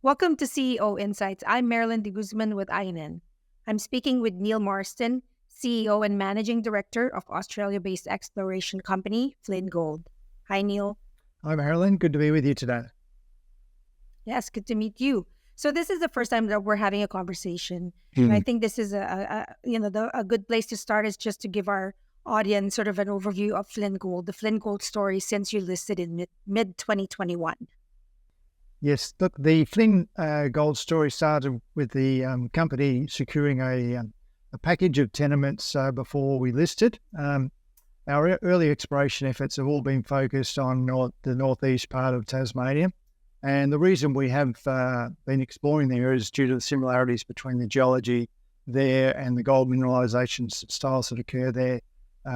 Welcome to CEO Insights. I'm Marilyn de Guzman with INN. I'm speaking with Neil Marston, CEO and Managing Director of Australia-based exploration company, Flynn Gold. Hi, Neil. Hi, Marilyn. Good to be with you today. Yes, good to meet you. So this is the first time that we're having a conversation. And I think this is a good place to start is just to give our audience sort of an overview of Flynn Gold, the Flynn Gold story since you listed in mid 2021. Yes, look, the Flynn Gold story started with the company securing a package of tenements before we listed. Our early exploration efforts have all been focused on the northeast part of Tasmania. And the reason we have been exploring there is due to the similarities between the geology there and the gold mineralisation styles that occur there,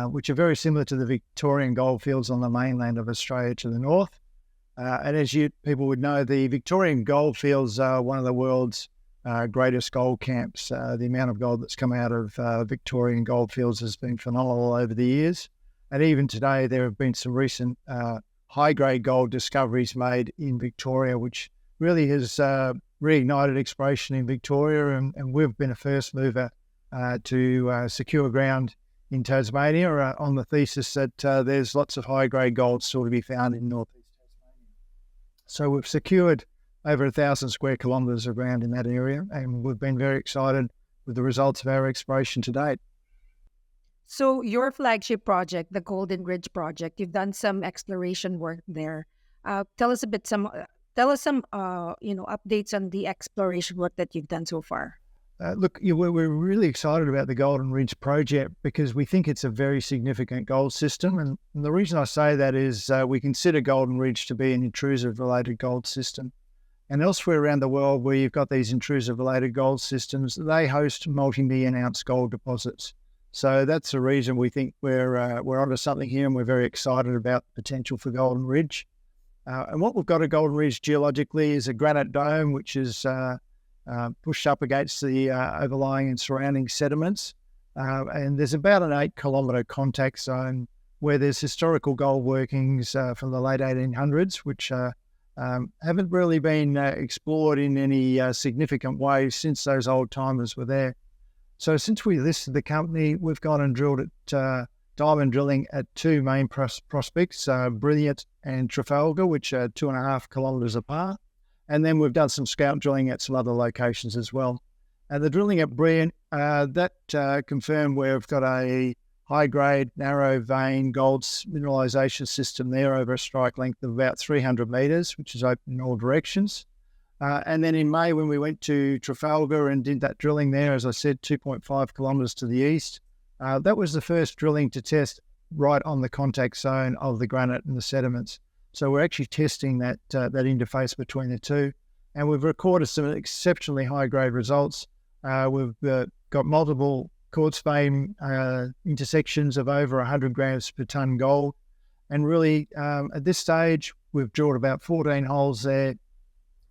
which are very similar to the Victorian goldfields on the mainland of Australia to the north. And as people would know, the Victorian goldfields are one of the world's greatest gold camps. The amount of gold that's come out of Victorian goldfields has been phenomenal over the years. And even today, there have been some recent high-grade gold discoveries made in Victoria, which really has reignited exploration in Victoria, and we've been a first mover to secure ground in Tasmania on the thesis that there's lots of high-grade gold still to be found in northeast Tasmania. So we've secured over 1,000 square kilometres of ground in that area, and we've been very excited with the results of our exploration to date. So your flagship project, the Golden Ridge project, you've done some exploration work there. Tell us some updates on the exploration work that you've done so far. Look, we're really excited about the Golden Ridge project because we think it's a very significant gold system. And the reason I say that is we consider Golden Ridge to be an intrusive-related gold system. And elsewhere around the world where you've got these intrusive-related gold systems, they host multi-million-ounce gold deposits. So that's the reason we think we're onto something here, and we're very excited about the potential for Golden Ridge. And what we've got at Golden Ridge geologically is a granite dome, which is pushed up against the overlying and surrounding sediments. And there's about an 8-kilometre contact zone where there's historical gold workings from the late 1800s, which haven't really been explored in any significant way since those old timers were there. So since we listed the company, we've gone and drilled at diamond drilling at two main prospects, Brilliant and Trafalgar, which are 2.5 kilometres apart. And then we've done some scout drilling at some other locations as well. And the drilling at Brilliant, that confirmed where we've got a high-grade, narrow vein gold mineralisation system there over a strike length of about 300 metres, which is open in all directions. And then in May, when we went to Trafalgar and did that drilling there, as I said, 2.5 kilometres to the east, that was the first drilling to test right on the contact zone of the granite and the sediments. So we're actually testing that interface between the two. And we've recorded some exceptionally high-grade results. We've got multiple quartz vein intersections of over 100 grams per tonne gold. And really, at this stage, we've drilled about 14 holes there.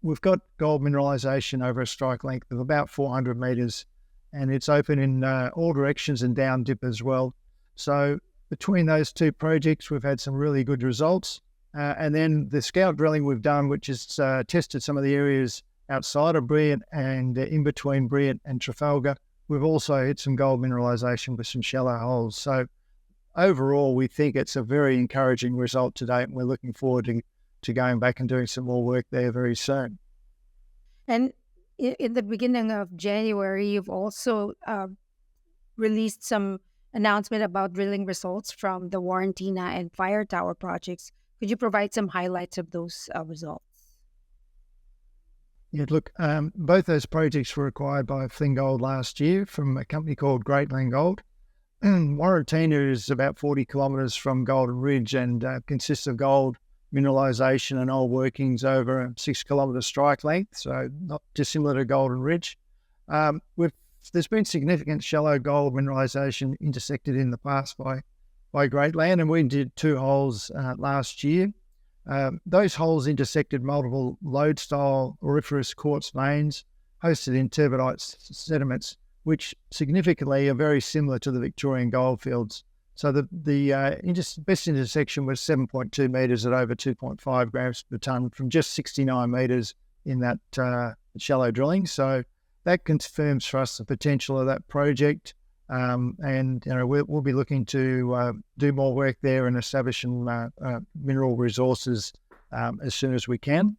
We've got gold mineralisation over a strike length of about 400 metres, and it's open in all directions and down dip as well. So between those two projects, we've had some really good results. And then the scout drilling we've done, which has tested some of the areas outside of Brilliant and in between Brilliant and Trafalgar, we've also hit some gold mineralisation with some shallow holes. So overall, we think it's a very encouraging result to date, and we're looking forward to going back and doing some more work there very soon. And in the beginning of January, you've also released some announcement about drilling results from the Warrentinna and Firetower projects. Could you provide some highlights of those results? Yeah, look, both those projects were acquired by Flynn Gold last year from a company called Greatland Gold. Warrentinna is about 40 kilometres from Golden Ridge and consists of gold mineralisation and old workings over a 6-kilometre strike length, so not dissimilar to Golden Ridge. There's been significant shallow gold mineralisation intersected in the past by Greatland, and we did 2 holes last year. Those holes intersected multiple lode-style auriferous quartz veins hosted in turbidite sediments, which significantly are very similar to the Victorian goldfields. So the best intersection was 7.2 metres at over 2.5 grams per tonne from just 69 metres in that shallow drilling. So that confirms for us the potential of that project. And we'll be looking to do more work there and establishing mineral resources as soon as we can.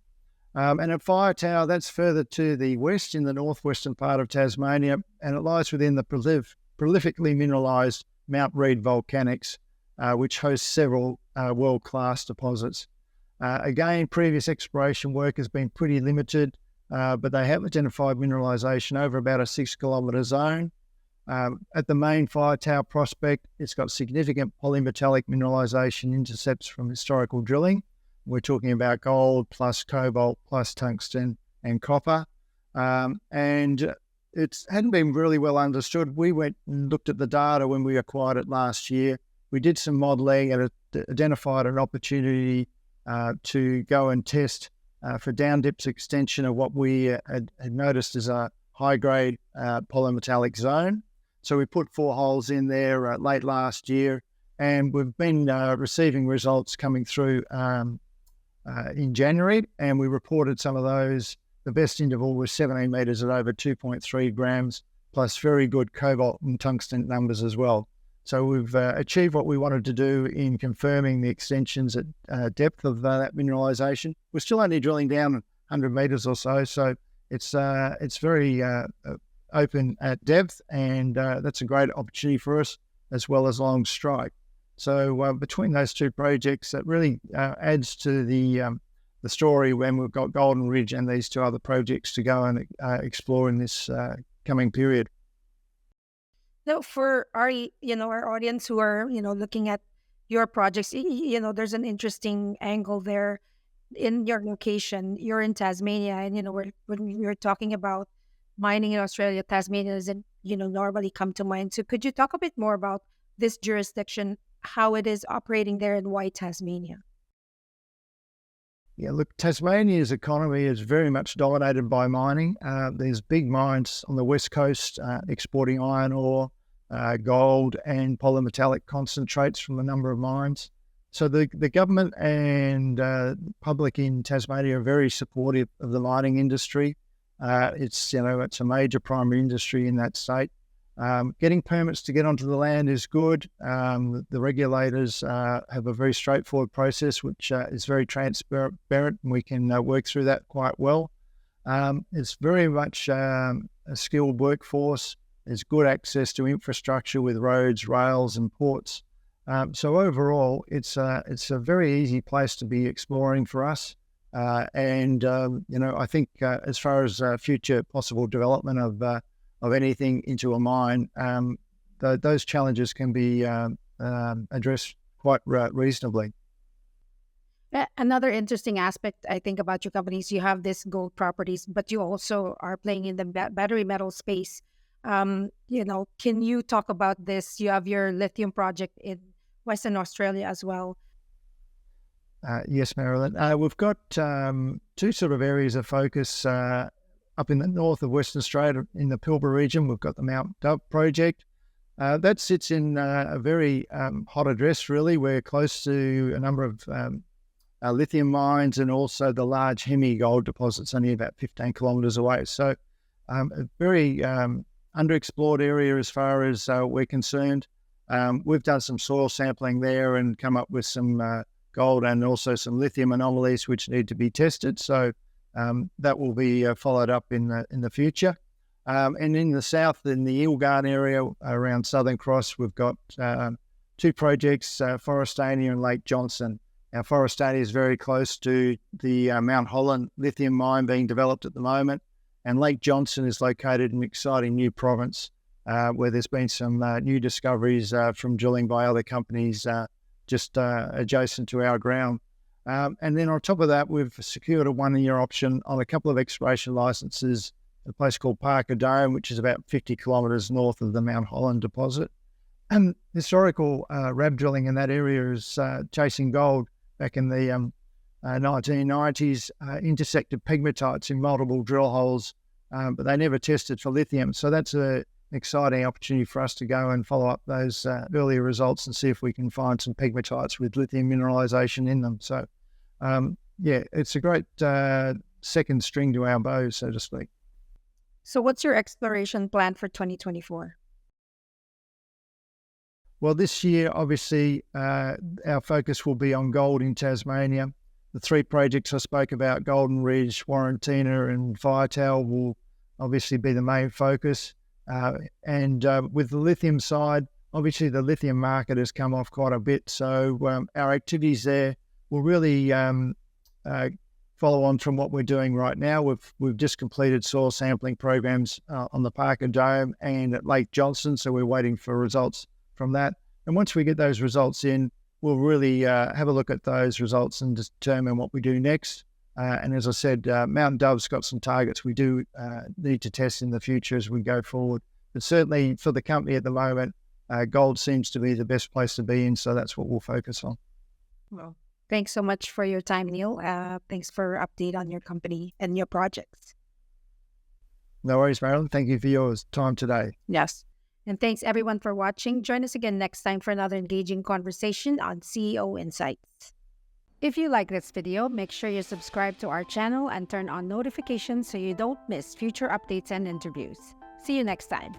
And at Firetower, that's further to the west in the northwestern part of Tasmania, and it lies within the prolifically mineralised Mount Reid volcanics, which hosts several world-class deposits. Again, previous exploration work has been pretty limited, but they have identified mineralisation over about a 6-kilometre zone. At the main Firetower prospect, it's got significant polymetallic mineralisation intercepts from historical drilling. We're talking about gold plus cobalt plus tungsten and copper. And it hadn't been really well understood. We went and looked at the data when we acquired it last year. We did some modelling and it identified an opportunity to go and test for down depth extension of what we had noticed as a high-grade polymetallic zone. So we put 4 holes in there late last year, and we've been receiving results coming through in January, and we reported some of those. The best interval was 17 metres at over 2.3 grams, plus very good cobalt and tungsten numbers as well. So we've achieved what we wanted to do in confirming the extensions at depth of that mineralisation. We're still only drilling down 100 metres or so, so it's very open at depth, and that's a great opportunity for us, as well as long strike. So between those two projects, it really adds to the story when we've got Golden Ridge and these 2 other projects to go and explore in this coming period. Now, for our audience who are looking at your projects, there's an interesting angle there in your location. You're in Tasmania, and when we're talking about mining in Australia, Tasmania doesn't normally come to mind. So could you talk a bit more about this jurisdiction, how it is operating there, and why Tasmania? Yeah, look, Tasmania's economy is very much dominated by mining. There's big mines on the west coast exporting iron ore, gold and polymetallic concentrates from a number of mines. So the government and public in Tasmania are very supportive of the mining industry. It's a major primary industry in that state. Getting permits to get onto the land is good. The regulators have a very straightforward process, which is very transparent, and we can work through that quite well. It's very much a skilled workforce. There's good access to infrastructure with roads, rails, and ports. So overall, it's a very easy place to be exploring for us. I think as far as future possible development of anything into a mine, those challenges can be addressed quite reasonably. Another interesting aspect, I think, about your company is you have this gold properties, but you also are playing in the battery metal space. Can you talk about this? You have your lithium project in Western Australia as well. Yes, Marilyn. We've got 2 sort of areas of focus up in the north of Western Australia, in the Pilbara region. We've got the Mount Dove project. That sits in a very hot address, really. We're close to a number of lithium mines and also the large Hemi gold deposits, only about 15 kilometres away. So a very underexplored area as far as we're concerned. We've done some soil sampling there and come up with some gold and also some lithium anomalies which need to be tested. So that will be followed up in the future. And in the south, in the Eelgarn area around Southern Cross, we've got 2 projects, Forestania and Lake Johnson. Now, Forestania is very close to the Mount Holland lithium mine being developed at the moment, and Lake Johnson is located in an exciting new province where there's been some new discoveries from drilling by other companies just adjacent to our ground. And then on top of that, we've secured a 1-year option on a couple of exploration licenses, a place called Parker Dome, which is about 50 kilometres north of the Mount Holland deposit. And historical RAB drilling in that area is chasing gold back in the 1990s, intersected pegmatites in multiple drill holes, but they never tested for lithium. So that's an exciting opportunity for us to go and follow up those earlier results and see if we can find some pegmatites with lithium mineralisation in them. So, it's a great second string to our bow, so to speak. So what's your exploration plan for 2024? Well, this year, obviously, our focus will be on gold in Tasmania. The 3 projects I spoke about, Golden Ridge, Warrentinna and Firetower, will obviously be the main focus. And with the lithium side, obviously the lithium market has come off quite a bit. So our activities there will really follow on from what we're doing right now. We've just completed soil sampling programs on the Parker Dome and at Lake Johnson. So we're waiting for results from that. And once we get those results in, we'll really have a look at those results and determine what we do next. And as I said, Mountain Dove's got some targets we do need to test in the future as we go forward. But certainly for the company at the moment, gold seems to be the best place to be in. So that's what we'll focus on. Well, thanks so much for your time, Neil. Thanks for update on your company and your projects. No worries, Marilyn. Thank you for your time today. Yes. And thanks everyone for watching. Join us again next time for another engaging conversation on CEO Insights. If you like this video, make sure you subscribe to our channel and turn on notifications so you don't miss future updates and interviews. See you next time.